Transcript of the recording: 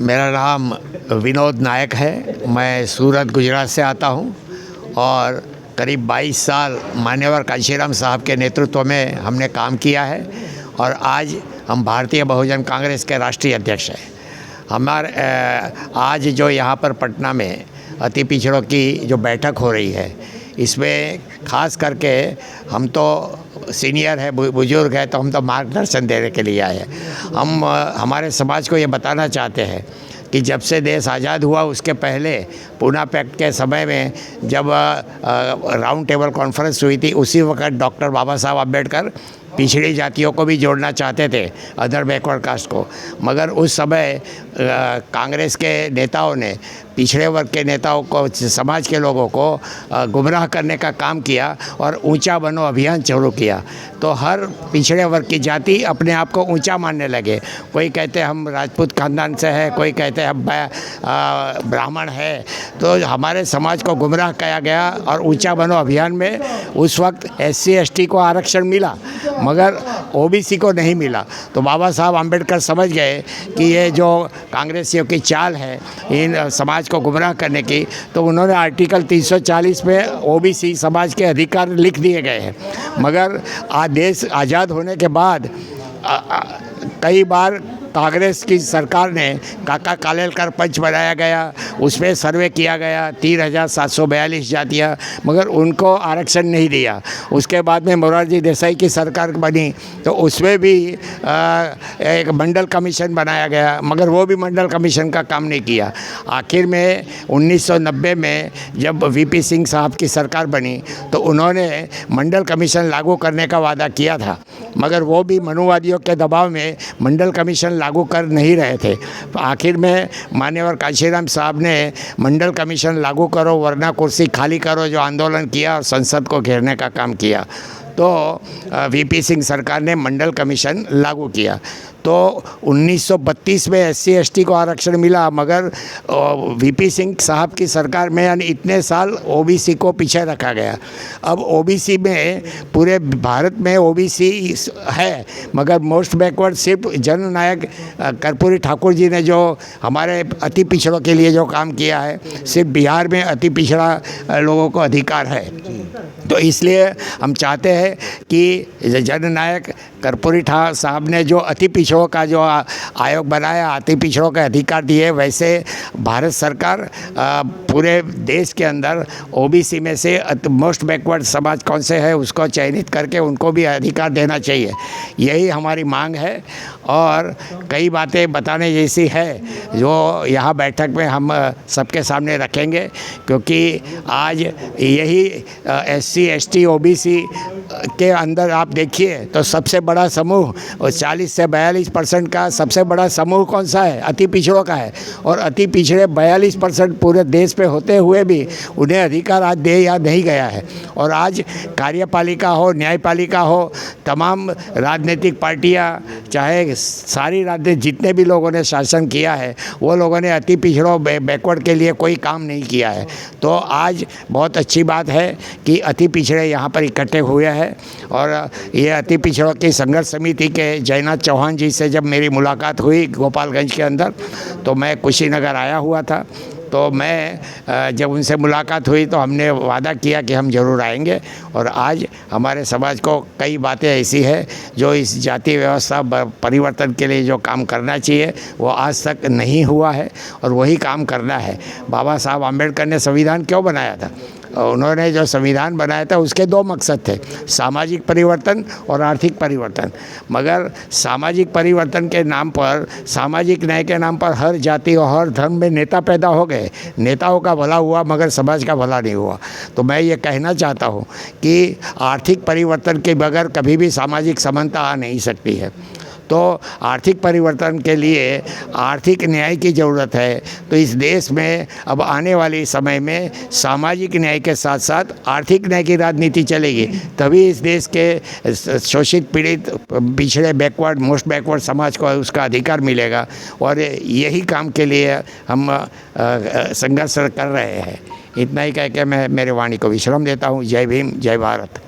मेरा नाम विनोद नायक है। मैं सूरत गुजरात से आता हूँ और करीब 22 साल मान्यवर कांशीराम साहब के नेतृत्व में हमने काम किया है और आज हम भारतीय बहुजन कांग्रेस के राष्ट्रीय अध्यक्ष हैं। हमारे आज जो यहाँ पर पटना में अति पिछड़ों की जो बैठक हो रही है, इसमें ख़ास करके हम तो सीनियर है, बुजुर्ग है, तो हम तो मार्गदर्शन देने के लिए आए हैं। हम हमारे समाज को ये बताना चाहते हैं कि जब से देश आज़ाद हुआ उसके पहले पूना पैक्ट के समय में जब राउंड टेबल कॉन्फ्रेंस हुई थी, उसी वक्त डॉक्टर बाबा साहब अम्बेडकर पिछड़ी जातियों को भी जोड़ना चाहते थे, अदर बैकवर्ड कास्ट को, मगर उस समय कांग्रेस के नेताओं ने पिछड़े वर्ग के नेताओं को, समाज के लोगों को गुमराह करने का काम किया और ऊंचा बनो अभियान शुरू किया। तो हर पिछड़े वर्ग की जाति अपने आप को ऊंचा मानने लगे। कोई कहते हम राजपूत खानदान से है, कोई कहते हम ब्राह्मण है। तो हमारे समाज को गुमराह किया गया और ऊंचा बनो अभियान में उस वक्त SC ST को आरक्षण मिला मगर OBC को नहीं मिला। तो बाबा साहब अम्बेडकर समझ गए कि ये जो कांग्रेसियों की चाल है इन समाज को गुमराह करने की, तो उन्होंने आर्टिकल 340 में OBC समाज के अधिकार लिख दिए गए हैं। मगर देश आज़ाद होने के बाद कई बार कांग्रेस की सरकार ने काका कालेलकर पंच बनाया गया, उसमें सर्वे किया गया 3,742 जातियाँ, मगर उनको आरक्षण नहीं दिया। उसके बाद में मोरारजी देसाई की सरकार बनी तो उसमें भी एक मंडल कमीशन बनाया गया, मगर वो भी मंडल कमीशन का काम नहीं किया। आखिर में 1990 में जब VP सिंह साहब की सरकार बनी तो उन्होंने मंडल कमीशन लागू करने का वादा किया था, मगर वो भी मनुवादियों के दबाव में मंडल कमीशन लागू कर नहीं रहे थे। आखिर में मान्यवर कांशीराम साहब ने मंडल कमीशन लागू करो वरना कुर्सी खाली करो जो आंदोलन किया और संसद को घेरने का काम किया। तो VP सिंह सरकार ने मंडल कमीशन लागू किया। तो 1932 में SC ST को आरक्षण मिला, मगर VP सिंह साहब की सरकार में यानी इतने साल OBC को पीछे रखा गया। अब OBC में पूरे भारत में OBC है, मगर मोस्ट बैकवर्ड सिर्फ जननायक कर्पूरी ठाकुर जी ने जो हमारे अति पिछड़ों के लिए जो काम किया है, सिर्फ बिहार में अति पिछड़ा लोगों को अधिकार है। तो इसलिए हम चाहते हैं कि जननायक कर्पूरी साहब ने जो अति पिछड़ों का जो आयोग बनाया, अति पिछड़ों के अधिकार दिए, वैसे भारत सरकार पूरे देश के अंदर OBC में से मोस्ट बैकवर्ड समाज कौन से है उसको चयनित करके उनको भी अधिकार देना चाहिए। यही हमारी मांग है और कई बातें बताने जैसी है जो यहाँ बैठक में हम सबके सामने रखेंगे, क्योंकि आज यही SC ST OBC के अंदर आप देखिए तो सबसे बड़ा समूह और 40 से 42% का सबसे बड़ा समूह कौन सा है? अति पिछड़ों का है। और अति पिछड़े 42% पूरे देश पे होते हुए भी उन्हें अधिकार आज दे या नहीं गया है। और आज कार्यपालिका हो, न्यायपालिका हो, तमाम राजनीतिक पार्टियां, चाहे सारी राजनीति जितने भी लोगों ने शासन किया है वो लोगों ने अति पिछड़ों बैकवर्ड के लिए कोई काम नहीं किया है। तो आज बहुत अच्छी बात है कि अति पिछड़े यहाँ पर इकट्ठे हुए हैं। और ये अति पिछड़ों की संघर्ष समिति के जयनाथ चौहान जी से जब मेरी मुलाकात हुई गोपालगंज के अंदर, तो मैं कुशीनगर आया हुआ था। तो मैं जब उनसे मुलाकात हुई तो हमने वादा किया कि हम ज़रूर आएंगे। और आज हमारे समाज को कई बातें ऐसी है जो इस जाति व्यवस्था परिवर्तन के लिए जो काम करना चाहिए वो आज तक नहीं हुआ है और वही काम करना है। बाबा साहब अम्बेडकर ने संविधान क्यों बनाया था? उन्होंने जो संविधान बनाया था उसके दो मकसद थे, सामाजिक परिवर्तन और आर्थिक परिवर्तन। मगर सामाजिक परिवर्तन के नाम पर, सामाजिक न्याय के नाम पर हर जाति और हर धर्म में नेता पैदा हो गए। नेताओं का भला हुआ मगर समाज का भला नहीं हुआ। तो मैं ये कहना चाहता हूँ कि आर्थिक परिवर्तन के बगैर कभी भी सामाजिक समानता आ नहीं सकती है। तो आर्थिक परिवर्तन के लिए आर्थिक न्याय की ज़रूरत है। तो इस देश में अब आने वाले समय में सामाजिक न्याय के साथ साथ आर्थिक न्याय की राजनीति चलेगी, तभी इस देश के शोषित, पीड़ित, पिछड़े, बैकवर्ड, मोस्ट बैकवर्ड समाज को उसका अधिकार मिलेगा। और यही काम के लिए हम संघर्ष कर रहे हैं। इतना ही कह के मैं मेरे वाणी को विश्राम देता हूँ। जय भीम, जय भारत।